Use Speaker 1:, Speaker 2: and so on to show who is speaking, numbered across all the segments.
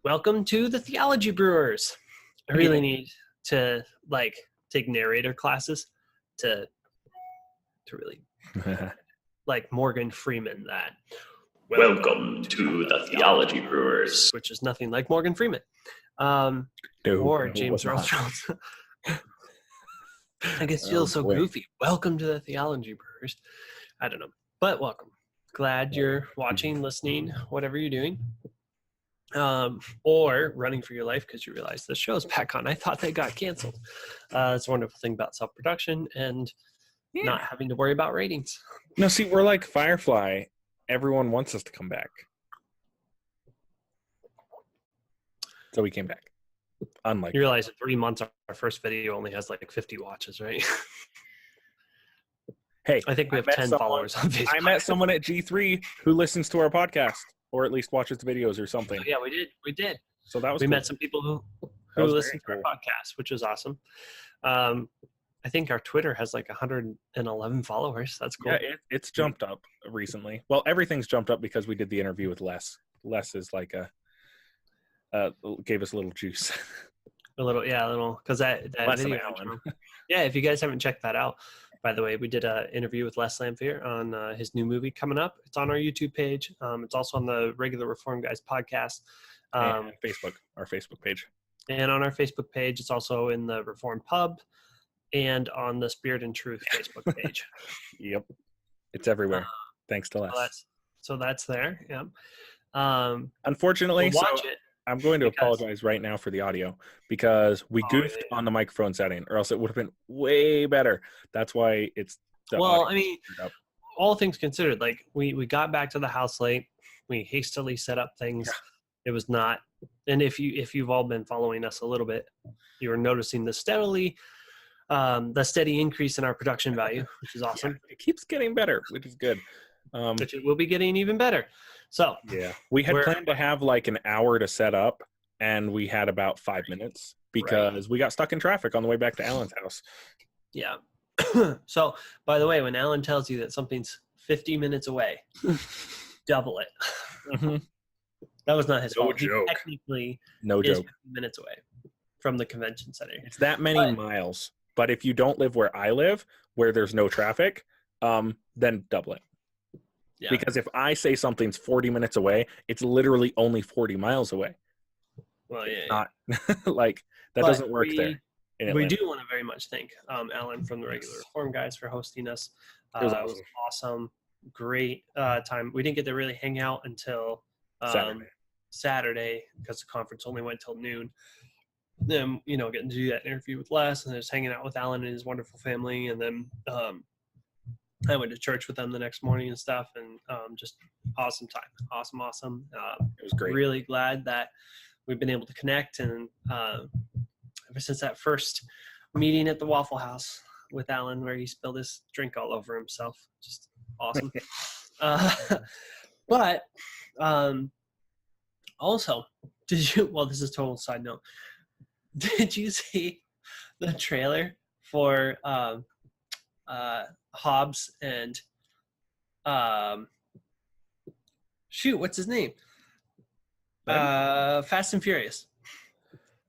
Speaker 1: Welcome to the Theology Brewers. I really need to take narrator classes to really like Morgan Freeman that.
Speaker 2: Welcome to the Theology Brewers.
Speaker 1: Which is nothing like Morgan Freeman. Or James Earl Jones. I guess feels so goofy. Welcome to the Theology Brewers. I don't know. But welcome. Glad you're watching, listening, whatever you're doing. Or running for your life because you realize the show's back on. I thought they got canceled. It's a wonderful thing about self-production and not having to worry about ratings.
Speaker 3: No, see, we're like Firefly. Everyone wants us to come back. So we came back. Unlike
Speaker 1: you realize in 3 months, our first video only has like 50 watches, right?
Speaker 3: Hey,
Speaker 1: I think we have 10 followers on Facebook.
Speaker 3: I met someone at G3 who listens to our podcast, or at least watches the videos or something.
Speaker 1: Yeah, we did.
Speaker 3: So that was
Speaker 1: we
Speaker 3: cool.
Speaker 1: met some people who listen to our podcast, which was awesome. I think our Twitter has like 111 followers. That's cool.
Speaker 3: Yeah, it's jumped up recently. Well, everything's jumped up because we did the interview with Les. Les is like gave us a little juice.
Speaker 1: A little, because that video. Yeah, if you guys haven't checked that out, by the way, we did an interview with Les Lamphere on his new movie coming up. It's on our YouTube page. It's also on the Regular Reform Guys podcast.
Speaker 3: And our Facebook page.
Speaker 1: And on our Facebook page, it's also in the Reformed Pub and on the Spirit and Truth Facebook page.
Speaker 3: Yep. It's everywhere. Thanks to Les.
Speaker 1: So that's there, yeah.
Speaker 3: Unfortunately,
Speaker 1: watch it.
Speaker 3: I'm going to apologize right now for the audio because we goofed on the microphone setting, or else it would have been way better. That's why it's.
Speaker 1: Well, I mean, all things considered, like we got back to the house late. We hastily set up things. Yeah. It was not, and if you've all been following us a little bit, you were noticing the steady increase in our production value, which is awesome.
Speaker 3: Yeah, it keeps getting better, which is good.
Speaker 1: Which it will be getting even better. So
Speaker 3: yeah, we had planned to have like an hour to set up, and we had about 5 minutes because we got stuck in traffic on the way back to Alan's house.
Speaker 1: Yeah. So, by the way, when Alan tells you that something's 50 minutes away, double it.
Speaker 3: Mm-hmm.
Speaker 1: That was not his fault.
Speaker 3: Joke.
Speaker 1: Technically,
Speaker 3: no
Speaker 1: is
Speaker 3: joke.
Speaker 1: 50 minutes away from the convention center.
Speaker 3: It's that many miles. But if you don't live where I live, where there's no traffic, then double it. Yeah. Because if I say something's 40 minutes away, it's literally only 40 miles away.
Speaker 1: Well, yeah.
Speaker 3: Not like that doesn't work there.
Speaker 1: We do want to very much thank Alan from the Regular Reform Guys for hosting us. It was awesome. Great time. We didn't get to really hang out until Saturday because the conference only went till noon. Then, getting to do that interview with Les and just hanging out with Alan and his wonderful family. And then I went to church with them the next morning and stuff, and just awesome time. Awesome.
Speaker 3: It was great.
Speaker 1: Really glad that we've been able to connect. And ever since that first meeting at the Waffle House with Alan where he spilled his drink all over himself, just awesome. But also, this is a total side note. Did you see the trailer for Hobbs and what's his name? Fast and Furious.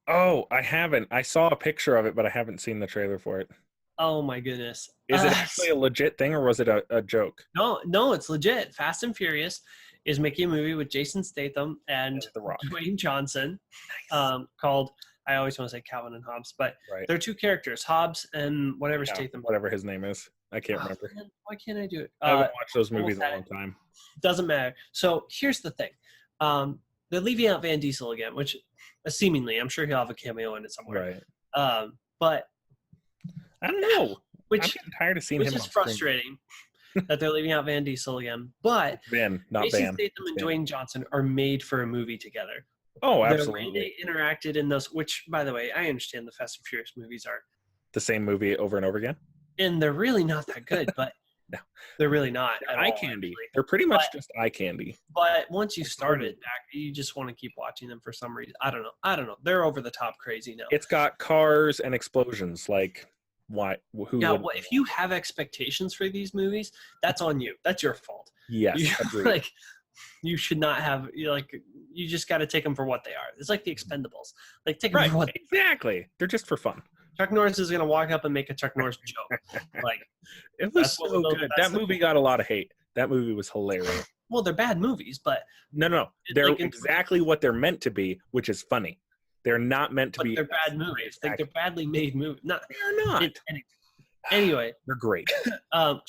Speaker 3: Oh, I haven't. I saw a picture of it, but I haven't seen the trailer for it.
Speaker 1: Oh my goodness.
Speaker 3: Is it actually a legit thing or was it a joke?
Speaker 1: No, it's legit. Fast and Furious is making a movie with Jason Statham and Dwayne Johnson called, I always want to say Calvin and Hobbes, but they're two characters, Hobbes and Statham.
Speaker 3: Whatever his name is. I can't remember.
Speaker 1: Man, why can't I do it?
Speaker 3: I haven't watched those movies in a long time.
Speaker 1: Doesn't matter. So here's the thing. They're leaving out Van Diesel again, which seemingly, I'm sure he'll have a cameo in it somewhere.
Speaker 3: Right.
Speaker 1: But
Speaker 3: I don't know.
Speaker 1: I'm
Speaker 3: getting tired of seeing him.
Speaker 1: Which is frustrating that they're leaving out Van Diesel again. But
Speaker 3: Jason
Speaker 1: Statham and Dwayne Johnson are made for a movie together.
Speaker 3: Oh, absolutely.
Speaker 1: The way they interacted in those, which, by the way, I understand the Fast and Furious movies are
Speaker 3: the same movie over and over again.
Speaker 1: And they're really not that good, but
Speaker 3: no,
Speaker 1: they're really not.
Speaker 3: They're eye candy. They're pretty much just eye candy.
Speaker 1: But once you started back, you just want to keep watching them for some reason. I don't know. They're over the top crazy now.
Speaker 3: It's got cars and explosions. Like, why?
Speaker 1: If you have expectations for these movies, that's on you. That's your fault.
Speaker 3: Yes,
Speaker 1: like you should not have, you just got to take them for what they are. It's like the Expendables. Like, take them for what
Speaker 3: exactly. They're just for fun.
Speaker 1: Chuck Norris is going to walk up and make a Chuck Norris joke. Like,
Speaker 3: it was so good. That movie got a lot of hate. That movie was hilarious.
Speaker 1: Well, they're bad movies, but
Speaker 3: no, they're exactly what they're meant to be, which is funny. They're not meant to be.
Speaker 1: They're bad movies. Like, they're badly made movies.
Speaker 3: They're not.
Speaker 1: Anyway,
Speaker 3: they're great.
Speaker 1: Hobbs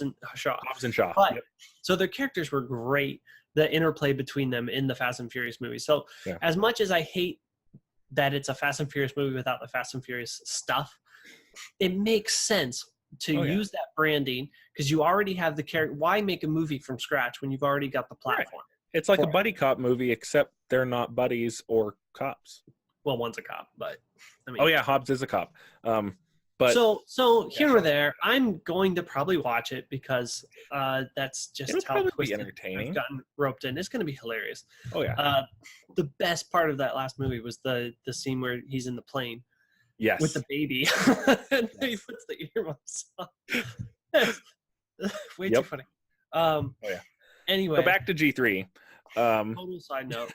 Speaker 1: and Shaw. But, so their characters were great. The interplay between them in the Fast and Furious movies. So as much as I hate that it's a Fast and Furious movie without the Fast and Furious stuff, it makes sense to use that branding because you already have the character. Why make a movie from scratch when you've already got the platform?
Speaker 3: Right. It's like a buddy cop movie, except they're not buddies or cops.
Speaker 1: Well, one's a cop, but I mean,
Speaker 3: Hobbs is a cop. But
Speaker 1: so here or there, I'm going to probably watch it because that's just how twisted
Speaker 3: entertaining.
Speaker 1: I've gotten roped in. It's going to be hilarious.
Speaker 3: Oh yeah.
Speaker 1: The best part of that last movie was the scene where he's in the plane.
Speaker 3: Yes.
Speaker 1: With the baby. And he puts the earmuffs on. Way too funny. Anyway.
Speaker 3: So back to G3.
Speaker 1: Total side note.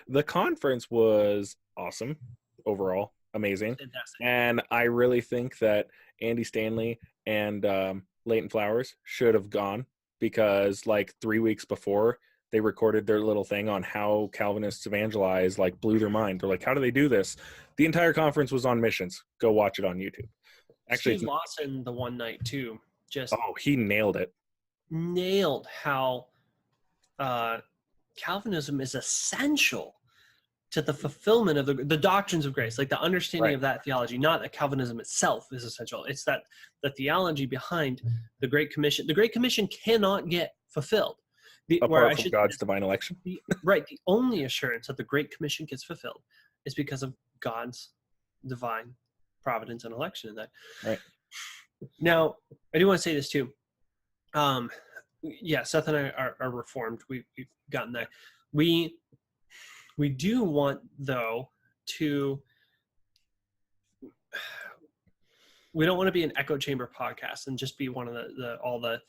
Speaker 3: The conference was awesome overall. Amazing.
Speaker 1: Fantastic.
Speaker 3: And I really think that Andy Stanley and Leighton Flowers should have gone because like 3 weeks before they recorded their little thing on how Calvinists evangelize, like blew their mind. They're like, how do they do this? The entire conference was on missions. Go watch it on YouTube. Actually,
Speaker 1: Steve Lawson, the one night too,
Speaker 3: he nailed it.
Speaker 1: Nailed how Calvinism is essential to the fulfillment of the doctrines of grace, like the understanding of that theology, not that Calvinism itself is essential. It's that the theology behind the Great Commission. The Great Commission cannot get fulfilled.
Speaker 3: Apart from God's divine election.
Speaker 1: The only assurance that the Great Commission gets fulfilled is because of God's divine providence and election in that.
Speaker 3: Right.
Speaker 1: Now, I do want to say this too. Seth and I are Reformed. We've gotten that. We do want, though, we don't want to be an echo chamber podcast and just be one of all the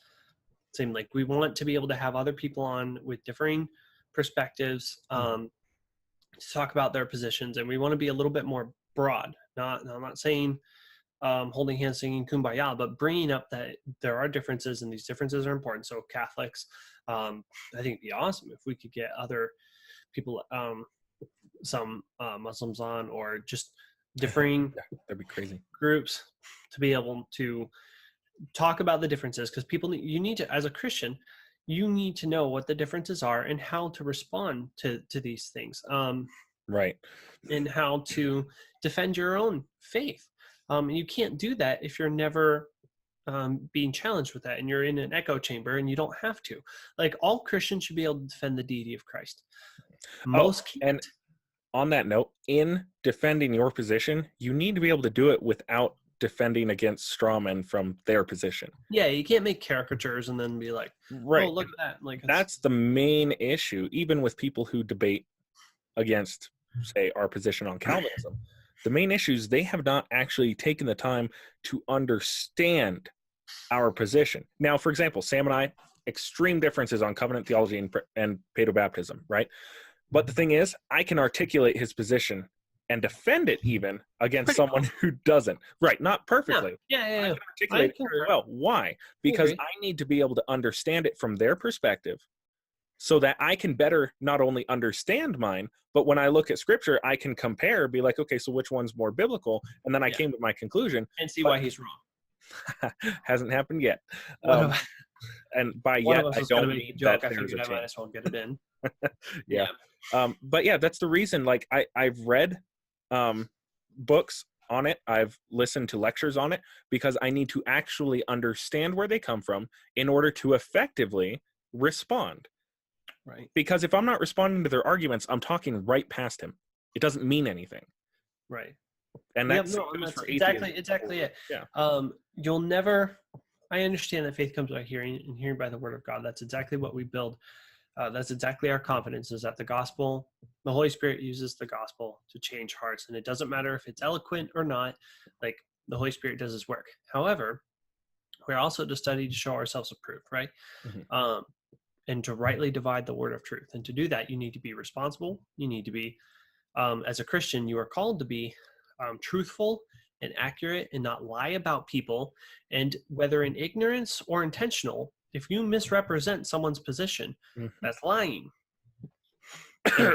Speaker 1: same. Like, we want to be able to have other people on with differing perspectives to talk about their positions, and we want to be a little bit more broad. I'm not saying holding hands, singing Kumbaya, but bringing up that there are differences, and these differences are important. So Catholics, I think it'd be awesome if we could get other people, some Muslims on, or just differing
Speaker 3: that'd be crazy
Speaker 1: groups to be able to talk about the differences, because you need to, as a Christian, you need to know what the differences are and how to respond to these things,
Speaker 3: right,
Speaker 1: and how to defend your own faith. And you can't do that if you're never being challenged with that, and you're in an echo chamber, and you don't have to. Like, all Christians should be able to defend the deity of Christ. Most can't.
Speaker 3: And on that note, in defending your position, you need to be able to do it without defending against strawmen from their position.
Speaker 1: Yeah, you can't make caricatures and then be like,
Speaker 3: right,
Speaker 1: oh, look at that. Like,
Speaker 3: that's the main issue, even with people who debate against, say, our position on Calvinism. The main issue is they have not actually taken the time to understand our position. Now, for example, Sam and I, extreme differences on covenant theology and paedobaptism, right? But the thing is, I can articulate his position and defend it even against someone who doesn't. Right, not perfectly.
Speaker 1: Yeah.
Speaker 3: I can articulate it very well. Why? Because I need to be able to understand it from their perspective so that I can better not only understand mine, but when I look at scripture, I can compare, be like, okay, so which one's more biblical? And then I came to my conclusion.
Speaker 1: And see why he's wrong.
Speaker 3: Hasn't happened yet. And by yet, I don't mean that there's a chance. I might
Speaker 1: as well get it in.
Speaker 3: Yeah. But yeah, that's the reason. Like, I've read books on it. I've listened to lectures on it because I need to actually understand where they come from in order to effectively respond.
Speaker 1: Right.
Speaker 3: Because if I'm not responding to their arguments, I'm talking right past him. It doesn't mean anything.
Speaker 1: Right.
Speaker 3: And that's
Speaker 1: exactly it.
Speaker 3: Yeah.
Speaker 1: You'll never. I understand that faith comes by hearing, and hearing by the word of God. That's exactly what we build. That's exactly our confidence, is that the gospel, the Holy Spirit uses the gospel to change hearts. And it doesn't matter if it's eloquent or not, like, the Holy Spirit does his work. However, we're also to study to show ourselves approved, right? and to rightly divide the word of truth. And to do that, you need to be responsible. You need to be, as a Christian, you are called to be truthful and accurate and not lie about people. And whether in ignorance or intentional, if you misrepresent someone's position, that's lying.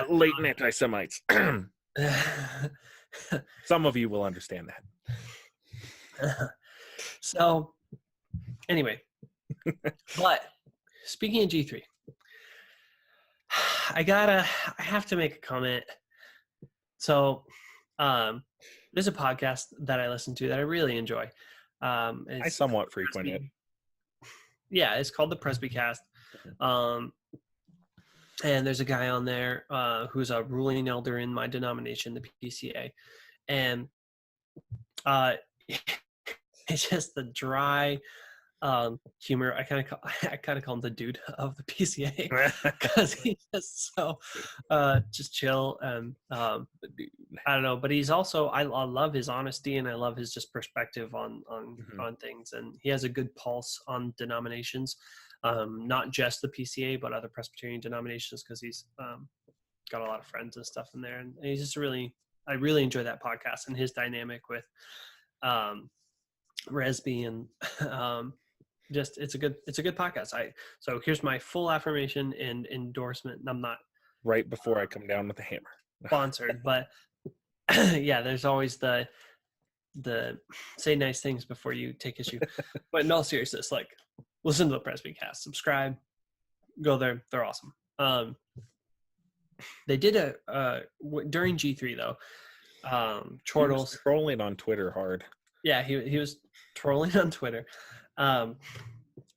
Speaker 3: Latent anti-Semites. Some of you will understand that.
Speaker 1: So, anyway, but speaking of G3, I have to make a comment. So, there's a podcast that I listen to that I really enjoy.
Speaker 3: I somewhat frequent it.
Speaker 1: Yeah, it's called the Presbycast. And there's a guy on there who's a ruling elder in my denomination, the PCA. And it's just the dry humor. I kind of call him the dude of the PCA because he's just so just chill and I don't know. But he's also I love his honesty and I love his just perspective on things, and he has a good pulse on denominations, not just the PCA but other Presbyterian denominations, because he's got a lot of friends and stuff in there, and he's just I really enjoy that podcast and his dynamic with Resby and just it's a good podcast. So here's my full affirmation and endorsement. I'm not
Speaker 3: right before I come down with the hammer
Speaker 1: sponsored, but yeah, there's always the say nice things before you take issue. But in all seriousness, like, listen to the Presbycast, subscribe, go there. They're awesome. They did during G3 though. Chortles
Speaker 3: was trolling on Twitter hard.
Speaker 1: Yeah, he was trolling on Twitter. And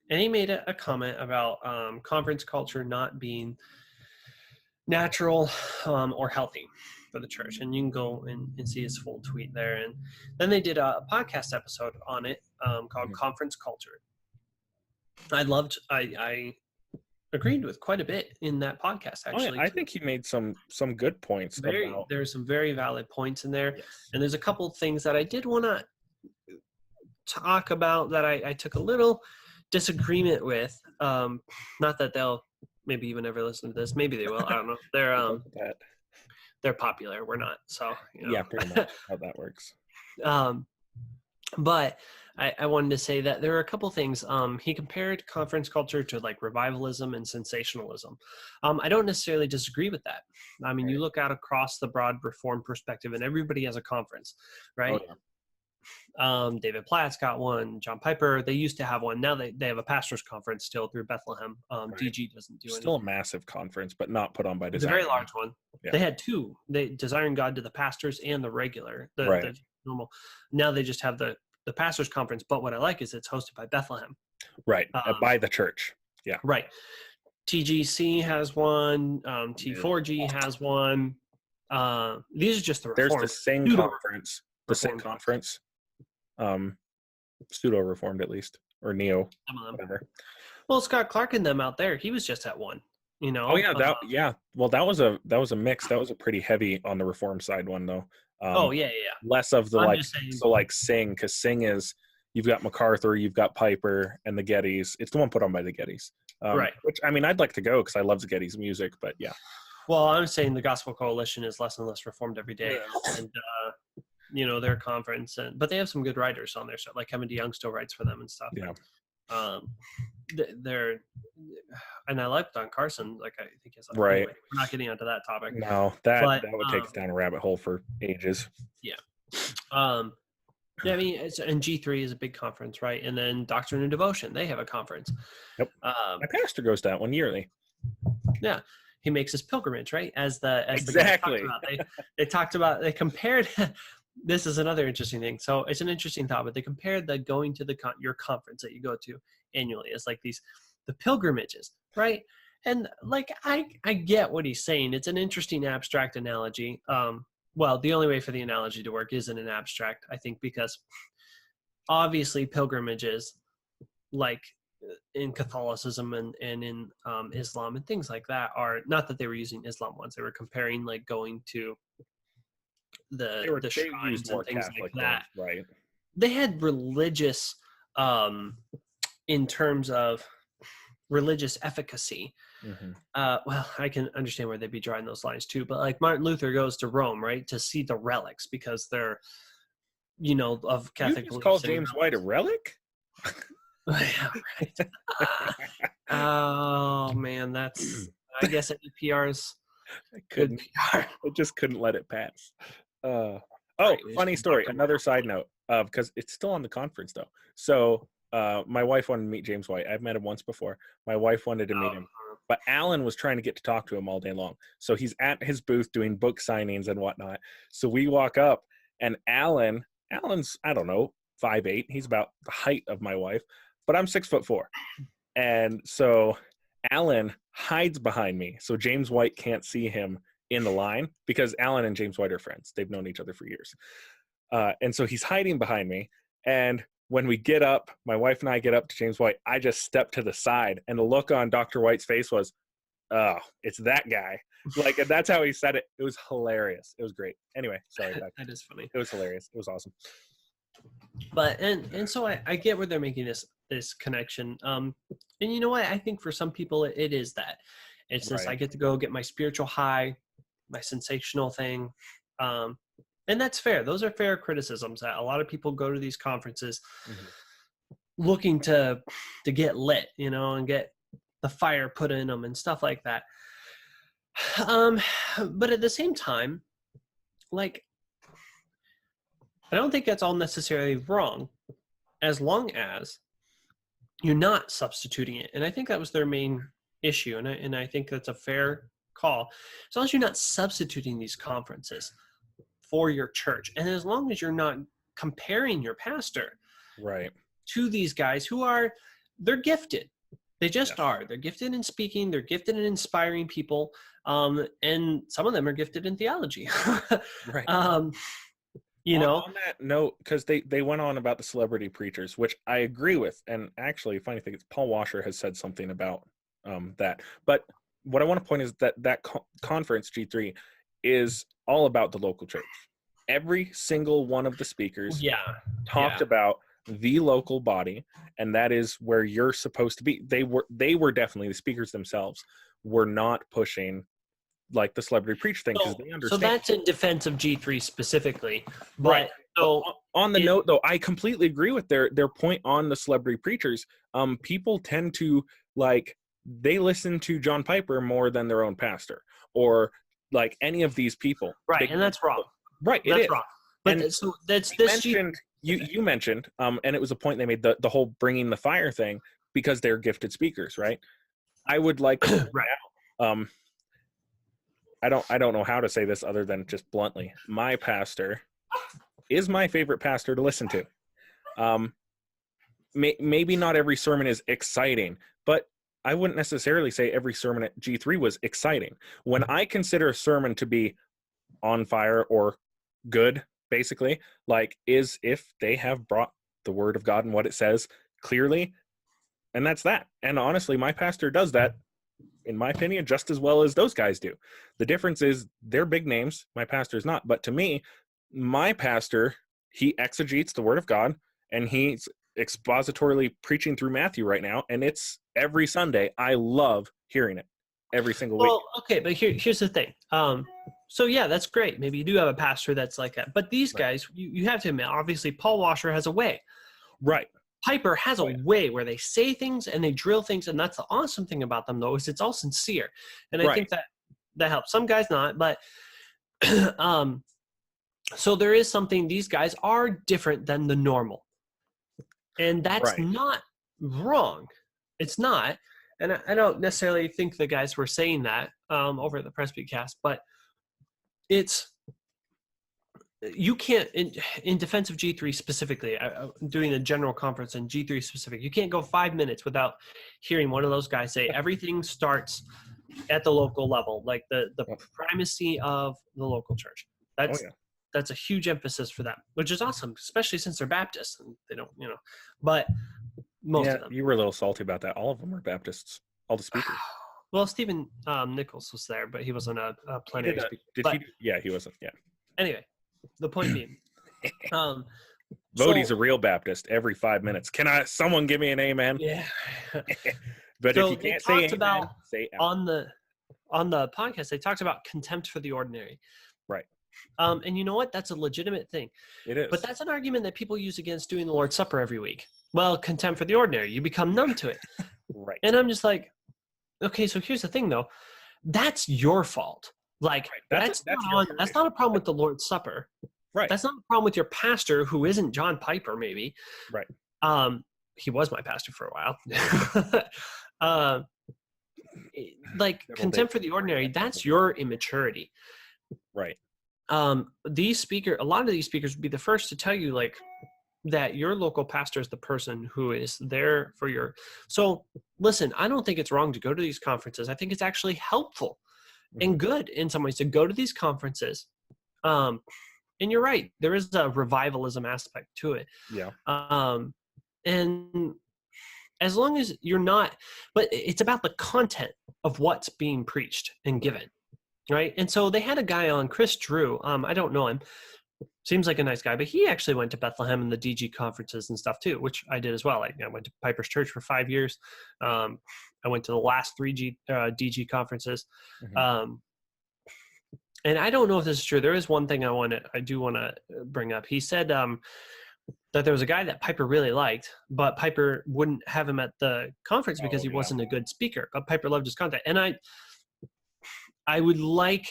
Speaker 1: he made a comment about conference culture not being natural or healthy for the church. And you can go and see his full tweet there. And then they did a podcast episode on it called Conference Culture. I agreed with quite a bit in that podcast, actually.
Speaker 3: I think he made some good points.
Speaker 1: There's some very valid points in there.
Speaker 3: Yes.
Speaker 1: And there's a couple things that I did want to talk about that I took a little disagreement with. Not that they'll maybe even ever listen to this. Maybe they will. I don't know. They're popular. We're not. So
Speaker 3: yeah, pretty much how that works.
Speaker 1: But I wanted to say that there are a couple things. He compared conference culture to like revivalism and sensationalism. I don't necessarily disagree with that. I mean, you look out across the broad Reformed perspective, and everybody has a conference, right? Oh, yeah. David Platt's got one. John Piper, they used to have one. Now they have a pastor's conference still through Bethlehem.
Speaker 3: Right.
Speaker 1: DG doesn't do
Speaker 3: still anything. A massive conference, but not put on by Desire.
Speaker 1: It's a very large one. Yeah. They had two. Desiring God to the pastors and the regular, the normal. Now they just have the pastor's conference, but what I like is it's hosted by Bethlehem.
Speaker 3: Right, by the church. Yeah.
Speaker 1: Right. TGC has one. T4G has one. These are just the Reformed.
Speaker 3: There's the Sing conference. The Sing conference. Pseudo-Reformed at least, or Neo, whatever.
Speaker 1: Well, Scott Clark and them out there, he was just at one.
Speaker 3: Oh yeah, Well, that was a mix. That was a pretty heavy on the Reform side one though.
Speaker 1: Yeah.
Speaker 3: Less of the like Sing, because Sing is you've got MacArthur, you've got Piper, and the Gettys. It's the one put on by the Gettys,
Speaker 1: right? Which
Speaker 3: I mean, I'd like to go because I love the Gettys music, but yeah.
Speaker 1: Well, I'm saying the Gospel Coalition is less and less Reformed every day, and their conference, but they have some good writers on there, so like Kevin DeYoung still writes for them and stuff.
Speaker 3: Yeah.
Speaker 1: And I like Don Carson. Like I think he's
Speaker 3: right.
Speaker 1: Anyway, we're not getting onto that topic.
Speaker 3: No, that would take us down a rabbit hole for ages.
Speaker 1: Yeah. Yeah, I mean, and G3 is a big conference, right? And then Doctrine and Devotion, they have a conference.
Speaker 3: Yep. My pastor goes to that one yearly.
Speaker 1: Yeah. He makes his pilgrimage, right?
Speaker 3: Exactly.
Speaker 1: They compared. This is another interesting thing. So it's an interesting thought, but they compared the going to your conference that you go to annually as like the pilgrimages, right? And like I get what he's saying. It's an interesting abstract analogy. Well, the only way for the analogy to work is in an abstract, I think, because obviously pilgrimages, like in Catholicism and in Islam and things like that, are not that they were using Islam ones. They were comparing like going to the shrines and things Catholic like that.
Speaker 3: Ones, right.
Speaker 1: They had religious in terms of religious efficacy. Well, I can understand where they'd be drawing those lines too, but like Martin Luther goes to Rome, right, to see the relics because they're, of Catholic
Speaker 3: You just
Speaker 1: beliefs.
Speaker 3: call James White a relic?
Speaker 1: Yeah, right. Oh man, I guess NPR's good PR.
Speaker 3: I just couldn't let it pass.
Speaker 1: Right,
Speaker 3: funny story. Another side note, because it's still on the conference though. So my wife wanted to meet James White. I've met him once before. My wife wanted to meet him, but Alan was trying to get to talk to him all day long. So he's at his booth doing book signings and whatnot. So we walk up, and Alan's, I don't know, 5'8". He's about the height of my wife, but I'm 6'4". And so Alan hides behind me so James White can't see him in the line, because Alan and James White are friends. They've known each other for years. And so he's hiding behind me. And when we get up, my wife and I get up to James White, I just step to the side, and the look on Dr. White's face was, oh, it's that guy. Like, and that's how he said it. It was hilarious. It was great. Anyway, sorry.
Speaker 1: That is funny.
Speaker 3: It was hilarious. It was awesome.
Speaker 1: But and so I get where they're making this connection. And you know what? I think for some people it is that. It's just I get to go get my spiritual high, my sensational thing. And that's fair. Those are fair criticisms. That a lot of people go to these conferences looking to get lit, and get the fire put in them and stuff like that. But at the same time, like, I don't think that's all necessarily wrong, as long as you're not substituting it. And I think that was their main issue. And I think that's a fair call. As long as you're not substituting these conferences for your church, and as long as you're not comparing your pastor to these guys they're gifted. They just are. They're gifted in speaking. They're gifted in inspiring people. And some of them are gifted in theology. On
Speaker 3: that note, because they went on about the celebrity preachers, which I agree with. And actually, funny thing is, Paul Washer has said something about that. But what I want to point is that conference, G3, is all about the local church. Every single one of the speakers talked about the local body, and that is where you're supposed to be. They were definitely, the speakers themselves were not pushing like the celebrity preach thing, because they understand.
Speaker 1: So that's in defense of G3 specifically. But so
Speaker 3: on the note though, I completely agree with their point on the celebrity preachers. People tend to they listen to John Piper more than their own pastor, or like any of these people.
Speaker 1: And that's wrong.
Speaker 3: That's
Speaker 1: wrong. But
Speaker 3: and
Speaker 1: so that's
Speaker 3: this. You mentioned, and it was a point they made, the whole bringing the fire thing, because they're gifted speakers, right? I would like to I don't know how to say this other than just bluntly. My pastor is my favorite pastor to listen to. Maybe not every sermon is exciting, but I wouldn't necessarily say every sermon at G3 was exciting. When I consider a sermon to be on fire or good, basically, is if they have brought the word of God and what it says clearly, and that's that. And honestly, my pastor does that, in my opinion, just as well as those guys do. The difference is they're big names. My pastor's not. But to me, my pastor, he exegetes the word of God, and he's expositorily preaching through Matthew right now, and it's every Sunday. I love hearing it every single week.
Speaker 1: Well, okay, but here's the thing. So yeah, that's great. Maybe you do have a pastor that's like that. But these guys, you have to admit, obviously, Paul Washer has a way.
Speaker 3: Right.
Speaker 1: Piper has a way where they say things and they drill things, and that's the awesome thing about them, though, is it's all sincere. And I think that helps. Some guys not, but so there is something. These guys are different than the normal, and that's not wrong. It's not. And I don't necessarily think the guys were saying that over at the Presbycast, but it's, you can't, in defense of G3 specifically, doing a general conference in G3 specific, you can't go 5 minutes without hearing one of those guys say everything starts at the local level, like the primacy of the local church. That's a huge emphasis for them, which is awesome, especially since they're Baptists and they don't, but most of them.
Speaker 3: You were a little salty about that. All of them were Baptists, all the speakers.
Speaker 1: Well, Stephen Nichols was there, but he wasn't a plenary speaker.
Speaker 3: He wasn't. Yeah.
Speaker 1: Anyway, the point being,
Speaker 3: Voddie's a real Baptist every 5 minutes. Can someone give me an amen?
Speaker 1: Yeah.
Speaker 3: But
Speaker 1: so
Speaker 3: if you can't say amen,
Speaker 1: about
Speaker 3: say amen.
Speaker 1: on the podcast, they talked about contempt for the ordinary.
Speaker 3: Right.
Speaker 1: And you know what? That's a legitimate thing.
Speaker 3: It is.
Speaker 1: But that's an argument that people use against doing the Lord's Supper every week. Well, contempt for the ordinary. You become numb to it.
Speaker 3: Right.
Speaker 1: And I'm just like, okay, so here's the thing, though. That's your fault. Like,
Speaker 3: right.
Speaker 1: that's not a problem with the Lord's Supper.
Speaker 3: Right.
Speaker 1: That's not a problem with your pastor, who isn't John Piper, maybe.
Speaker 3: Right.
Speaker 1: He was my pastor for a while. Like, contempt for the ordinary, that's your immaturity.
Speaker 3: Right.
Speaker 1: A lot of these speakers would be the first to tell you, like, that your local pastor is the person who is there for your. So listen, I don't think it's wrong to go to these conferences. I think it's actually helpful and good in some ways to go to these conferences. And you're right, there is a revivalism aspect to it.
Speaker 3: Yeah.
Speaker 1: And as long as you're not, but it's about the content of what's being preached and given. Right. And so they had a guy on, Chris Drew. I don't know him. Seems like a nice guy, but he actually went to Bethlehem and the DG conferences and stuff too, which I did as well. I went to Piper's Church for 5 years. I went to the last 3 DG conferences. And I don't know if this is true. There is one thing I do want to bring up. He said that there was a guy that Piper really liked, but Piper wouldn't have him at the conference because he wasn't a good speaker. But Piper loved his content. And I would like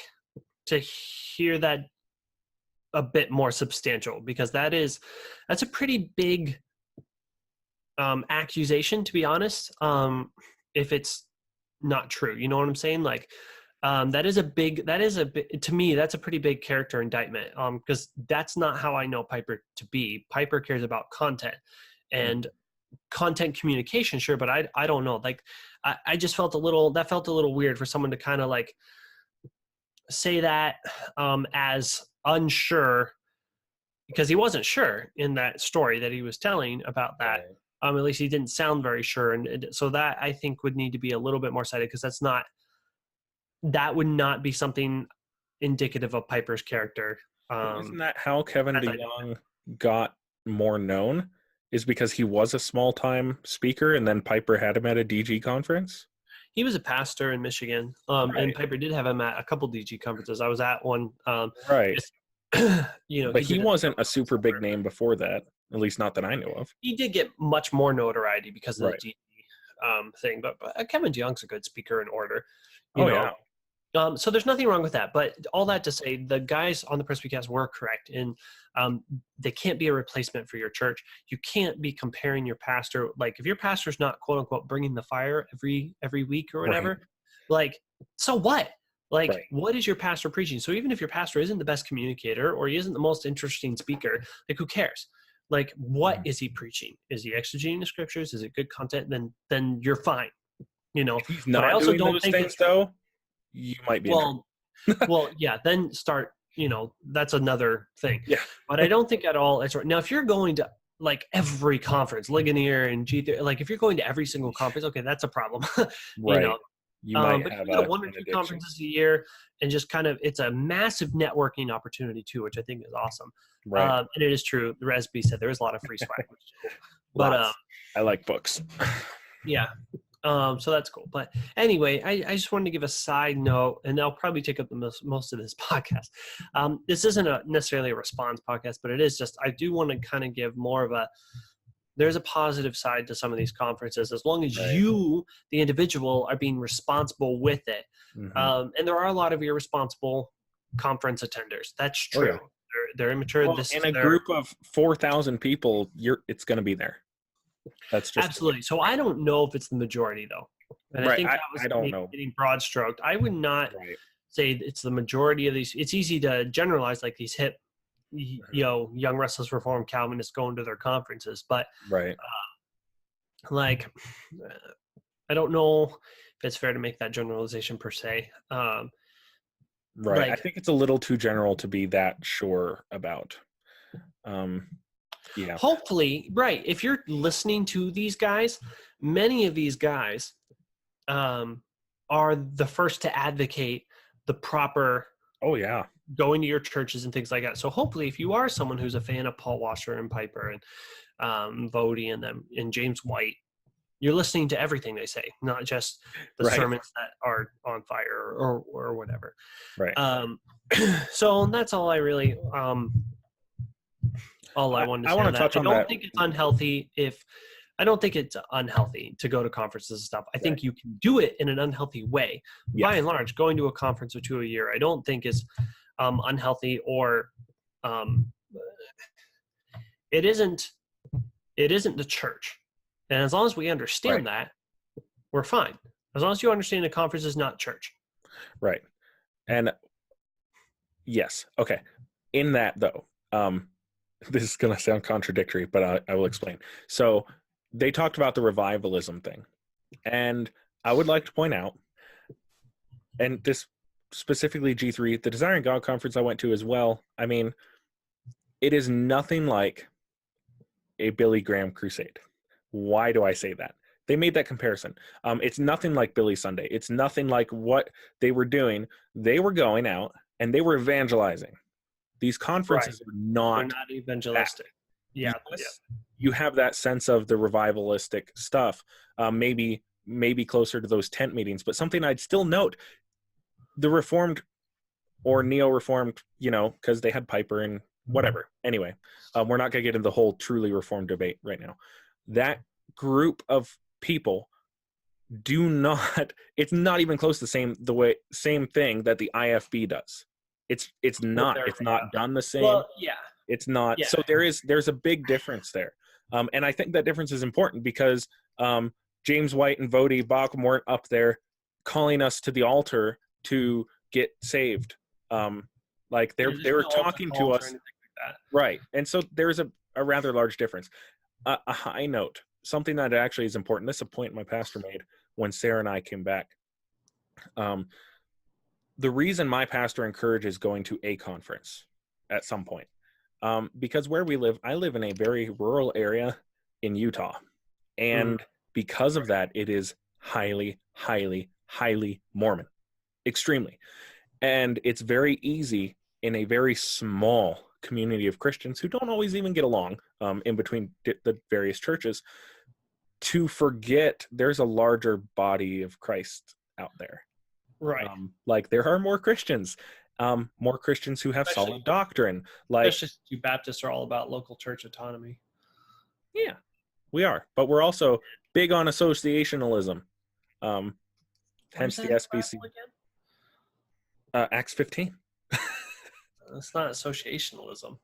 Speaker 1: to hear that a bit more substantial, because that's a pretty big accusation, to be honest. If it's not true, you know what I'm saying? Like, to me, that's a pretty big character indictment. Because that's not how I know Piper to be. Piper cares about content and content communication, sure, but I don't know. Like, I just felt a little weird for someone to kind of like say that as unsure, because he wasn't sure in that story that he was telling about that. At least he didn't sound very sure, and so that I think would need to be a little bit more cited, because that would not be something indicative of Piper's character.
Speaker 3: Isn't that how Kevin DeYoung got more known? Is because he was a small-time speaker, and then Piper had him at a DG conference?
Speaker 1: He was a pastor in Michigan, and Piper did have him at a couple DG conferences. I was at one.
Speaker 3: Right. But he wasn't a super big name before that, at least not that I know of.
Speaker 1: He did get much more notoriety because of the DG thing, but Kevin DeYoung's a good speaker in order. You know? So there's nothing wrong with that. But all that to say, the guys on the Presbycast were correct. And they can't be a replacement for your church. You can't be comparing your pastor. Like, if your pastor's not, quote unquote, bringing the fire every week or whatever, like, so what? Like, what is your pastor preaching? So even if your pastor isn't the best communicator or he isn't the most interesting speaker, like, who cares? Like, what is he preaching? Is he exegeting the scriptures? Is it good content? Then you're fine. You know,
Speaker 3: if he's not I also doing don't those think things, though, you might be.
Speaker 1: Well, yeah, then start, that's another thing.
Speaker 3: Yeah.
Speaker 1: But I don't think at all it's right. Now, if you're going to, like, every conference, Ligonier and G3, like, if you're going to every single conference, okay, that's a problem.
Speaker 3: You might
Speaker 1: but
Speaker 3: have
Speaker 1: you go to 1 or 2 conferences a year, and just kind of, it's a massive networking opportunity too, which I think is awesome.
Speaker 3: Right.
Speaker 1: And it is true. The Resby said there is a lot of free swag, which is cool. But
Speaker 3: I like books.
Speaker 1: Yeah. So that's cool. But anyway, I just wanted to give a side note, and I'll probably take up the most of this podcast. This isn't necessarily a response podcast, but it is just, I do want to kind of give more of there's a positive side to some of these conferences, as long as you, the individual, are being responsible with it. And there are a lot of irresponsible conference attenders. That's true. Oh, yeah. They're immature.
Speaker 3: Well, in a group of 4,000 people, it's going to be there. That's just
Speaker 1: absolutely. So I don't know if it's the majority, though. And I think that was getting broad stroked. I would not say it's the majority of these. It's easy to generalize, like these hip, young restless Reformed Calvinists going to their conferences, but I don't know if it's fair to make that generalization per se.
Speaker 3: I think it's a little too general to be that sure about.
Speaker 1: Hopefully, if you're listening to these guys, many of these guys are the first to advocate the proper going to your churches and things like that. So hopefully, if you are someone who's a fan of Paul Washer and Piper and Vody and them and James White, you're listening to everything they say, not just the
Speaker 3: Right.
Speaker 1: sermons that are on fire or whatever.
Speaker 3: Right.
Speaker 1: So that's all I really all I wanted to say.
Speaker 3: I want to touch on that.
Speaker 1: I don't think it's unhealthy I don't think it's unhealthy to go to conferences and stuff. I think you can do it in an unhealthy way. Yes. By and large, going to a conference or two a year, I don't think is unhealthy or it isn't the church. And as long as we understand that, we're fine. As long as you understand the conference is not church.
Speaker 3: Right. And yes. Okay. In that though, this is going to sound contradictory, but I will explain. So they talked about the revivalism thing. And I would like to point out, and this specifically G3, the Desiring God conference I went to as well. I mean, it is nothing like a Billy Graham crusade. Why do I say that? They made that comparison. It's nothing like Billy Sunday. It's nothing like what they were doing. They were going out and they were evangelizing. Ththese conferences are not
Speaker 1: evangelistic.
Speaker 3: That.
Speaker 1: Yeah.
Speaker 3: Yes, you have that sense of the revivalistic stuff, maybe closer to those tent meetings. But something I'd still note, the Reformed or Neo-Reformed, because they had Piper and whatever. Anyway, we're not going to get into the whole truly Reformed debate right now. That group of people it's not even close to the same thing that the IFB does. It's not done the same.
Speaker 1: Well, yeah.
Speaker 3: It's not. Yeah. So there's a big difference there. And I think that difference is important because James White and Vodi Bakum weren't up there calling us to the altar to get saved. Like they were talking to us.
Speaker 1: Like that.
Speaker 3: Right. And so there's a rather large difference. A high note, something that actually is important. This is a point my pastor made when Sarah and I came back. The reason my pastor encourages going to a conference at some point, because where we live, I live in a very rural area in Utah. And because of that, it is highly, highly, highly Mormon. Extremely. And it's very easy in a very small community of Christians who don't always even get along in between the various churches to forget there's a larger body of Christ out there.
Speaker 1: Right.
Speaker 3: Like there are more Christians who have solid doctrine. Like
Speaker 1: especially you Baptists are all about local church autonomy.
Speaker 3: Yeah, we are. But we're also big on associationalism. Hence the SBC. Acts 15.
Speaker 1: It's not associationalism.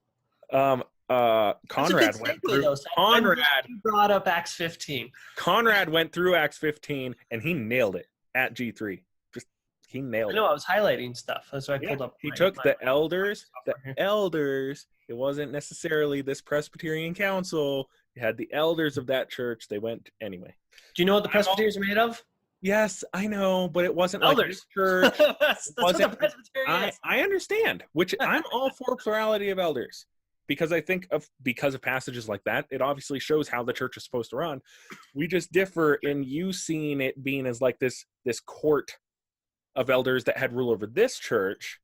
Speaker 3: Conrad went through. Conrad
Speaker 1: brought up Acts 15.
Speaker 3: Conrad went through Acts 15 and he nailed it at G3. He nailed it.
Speaker 1: I know, I was highlighting stuff. That's why I pulled up.
Speaker 3: He took the elders. It wasn't necessarily this Presbyterian council. It had the elders of that church. They went anyway.
Speaker 1: Do you know what the Presbyterians are made of?
Speaker 3: Yes, I know, but it wasn't
Speaker 1: elders.
Speaker 3: Like church.
Speaker 1: That's what the Presbyterian is.
Speaker 3: I understand, which I'm all for plurality of elders. Because I think because of passages like that, it obviously shows how the church is supposed to run. We just differ in you seeing it being as like this court of elders that had rule over this church.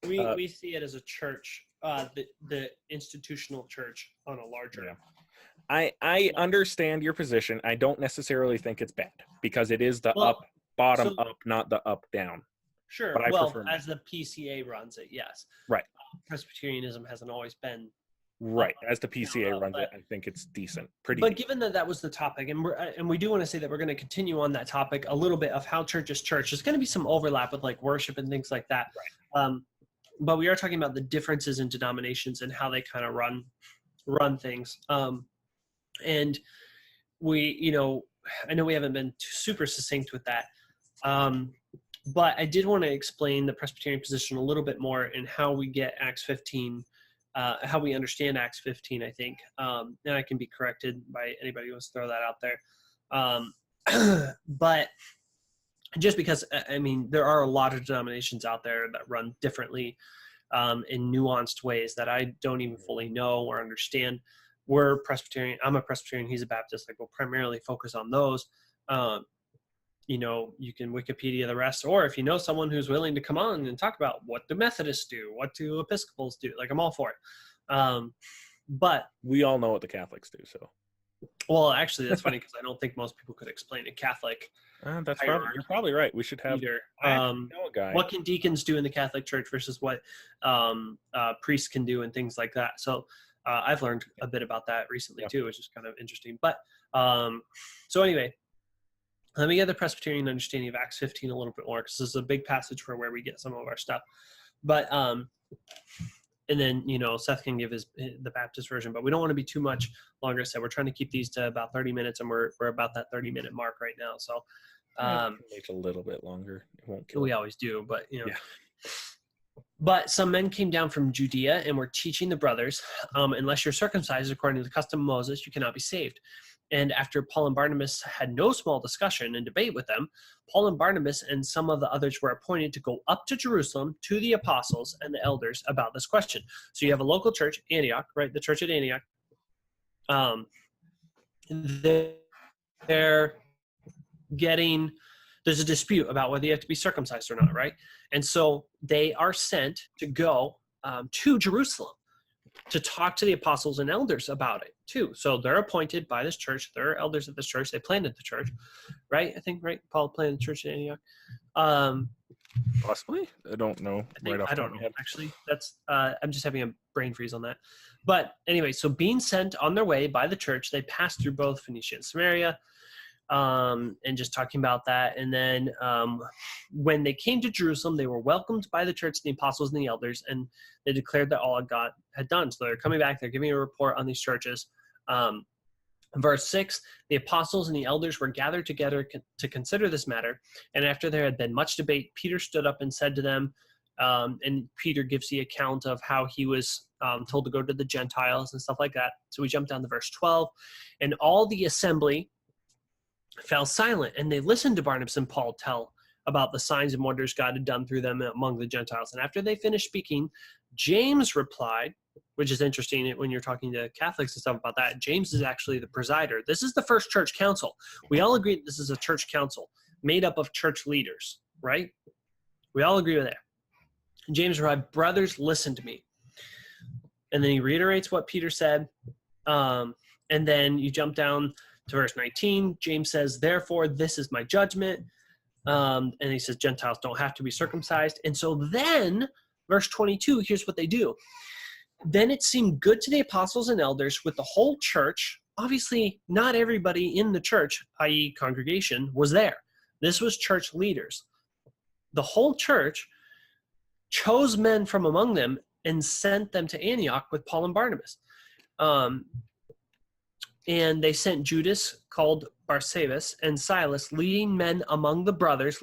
Speaker 1: We see it as a church, the institutional church on a larger.
Speaker 3: Yeah. I understand your position. I don't necessarily think it's bad because it is the bottom up, not the up down.
Speaker 1: Sure.
Speaker 3: But I prefer
Speaker 1: as the PCA runs it, yes.
Speaker 3: Right.
Speaker 1: Presbyterianism hasn't always been
Speaker 3: right. As the PCA runs it, I think it's decent. But
Speaker 1: given that was the topic, and we do want to say that we're going to continue on that topic a little bit of how church is church. There's going to be some overlap with like worship and things like that.
Speaker 3: Right.
Speaker 1: But we are talking about the differences in denominations and how they kind of run things. And we, I know we haven't been super succinct with that. But I did want to explain the Presbyterian position a little bit more and how we get Acts 15, how we understand Acts 15, I think. And I can be corrected by anybody who wants to throw that out there. But just because, I mean, there are a lot of denominations out there that run differently in nuanced ways that I don't even fully know or understand. We're Presbyterian. I'm a Presbyterian. He's a Baptist. Like, we'll primarily focus on those. You can Wikipedia the rest, or if you know someone who's willing to come on and talk about what do Methodists do, what do Episcopals do, like I'm all for it. But
Speaker 3: we all know what the Catholics do, so
Speaker 1: Well, actually, that's funny because I don't think most people could explain a Catholic.
Speaker 3: You're probably right. We should have
Speaker 1: either.
Speaker 3: know a guy.
Speaker 1: What can deacons do in the Catholic Church versus what priests can do and things like that. So I've learned a bit about that recently too, which is kind of interesting. But so anyway, let me get the Presbyterian understanding of Acts 15 a little bit more, because this is a big passage for where we get some of our stuff. But and then, Seth can give the Baptist version, but we don't want to be too much longer. So we're trying to keep these to about 30 minutes, and we're about that 30-minute mark right now. So
Speaker 3: make a little bit longer. It won't kill.
Speaker 1: We always do, but But some men came down from Judea and were teaching the brothers, unless you're circumcised according to the custom of Moses, you cannot be saved. And after Paul and Barnabas had no small discussion and debate with them, Paul and Barnabas and some of the others were appointed to go up to Jerusalem to the apostles and the elders about this question. So you have a local church, Antioch, right? The church at Antioch. There's a dispute about whether you have to be circumcised or not, right? And so they are sent to go to Jerusalem to talk to the apostles and elders about it too. So they're appointed by this church. They're elders of this church. They planted the church, right? I think, right? Paul planted the church in Antioch.
Speaker 3: Possibly. I don't know.
Speaker 1: I don't know. Actually, that's I'm just having a brain freeze on that. But anyway, so being sent on their way by the church, they passed through both Phoenicia and Samaria, and just talking about that. And then when they came to Jerusalem, they were welcomed by the church, the apostles, and the elders, and they declared that all God had done. So they're coming back, they're giving a report on these churches. Verse 6, the apostles and the elders were gathered together to consider this matter, and after there had been much debate, Peter stood up and said to them, and Peter gives the account of how he was told to go to the Gentiles and stuff like that. So we jump down to verse 12, and all the assembly fell silent, and they listened to Barnabas and Paul tell about the signs and wonders God had done through them among the Gentiles. And after they finished speaking, James replied, which is interesting when you're talking to Catholics and stuff about that. James is actually the presider. This is the first church council. We all agree that this is a church council made up of church leaders, right? We all agree with that. James replied, brothers, listen to me. And then he reiterates what Peter said. And then you jump down to verse 19. James says, therefore, this is my judgment. And he says, Gentiles don't have to be circumcised. And so then, verse 22, here's what they do. Then it seemed good to the apostles and elders with the whole church. Obviously, not everybody in the church, i.e. congregation, was there. This was church leaders. The whole church chose men from among them and sent them to Antioch with Paul and Barnabas. And they sent Judas, called Barsabas, and Silas, leading men among the brothers,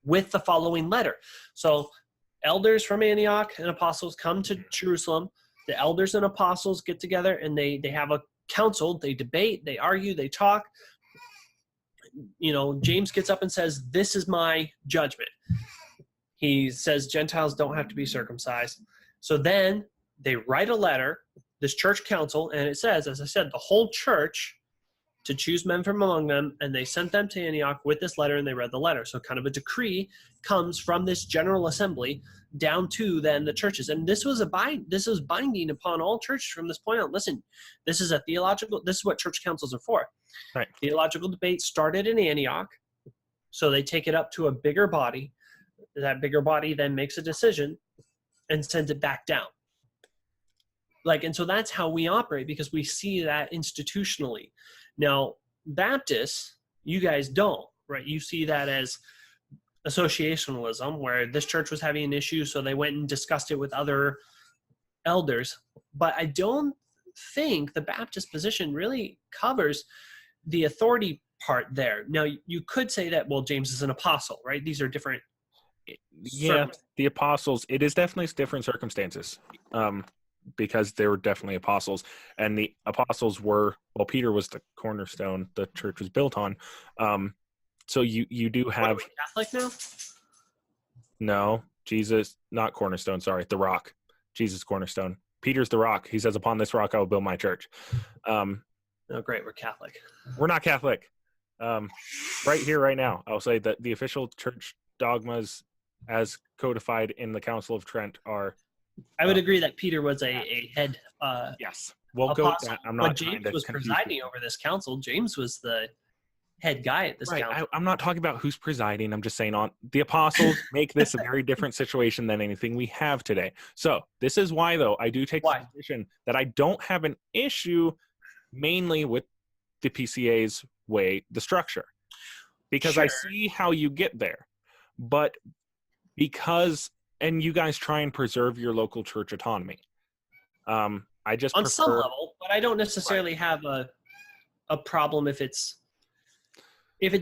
Speaker 1: with the following letter. So elders from Antioch and apostles come to Jerusalem. The elders and apostles get together, and they have a council. They debate, they argue, they talk. James gets up and says, this is my judgment. He says Gentiles don't have to be circumcised. So then they write a letter, this church council, and it says, as I said, the whole church to choose men from among them, and they sent them to Antioch with this letter, and they read the letter. So kind of a decree comes from this general assembly down to then the churches. And this was binding upon all churches from this point on. Listen, this is what church councils are for.
Speaker 3: Right.
Speaker 1: Theological debate started in Antioch, so they take it up to a bigger body. That bigger body then makes a decision and sends it back down. And so that's how we operate, because we see that institutionally. Now, Baptists, you guys don't, right? You see that as associationalism, where this church was having an issue, so they went and discussed it with other elders. But I don't think the Baptist position really covers the authority part there. Now, you could say that, well, James is an apostle, right? These are different.
Speaker 3: Yeah, the apostles, it is definitely different circumstances. Because they were definitely apostles, and the apostles were, well, Peter was the cornerstone the church was built on. So you do have.
Speaker 1: What, are we Catholic now?
Speaker 3: No, Jesus, not cornerstone. Sorry, the rock. Jesus cornerstone. Peter's the rock. He says, "Upon this rock I will build my church."
Speaker 1: Oh, great, we're Catholic.
Speaker 3: We're not Catholic. Right here, right now, I'll say that the official church dogmas, as codified in the Council of Trent, are.
Speaker 1: I would agree that Peter was a head.
Speaker 3: Yes. we'll go with that. I'm not
Speaker 1: but James was presiding over this council. James was the head guy at this council.
Speaker 3: I'm not talking about who's presiding. I'm just saying the apostles make this a very different situation than anything we have today. So this is why, though, I do take the position that I don't have an issue mainly with the PCA's way, the structure, because I see how you get there. But and you guys try and preserve your local church autonomy. I just
Speaker 1: on some level, but I don't necessarily have a problem if it's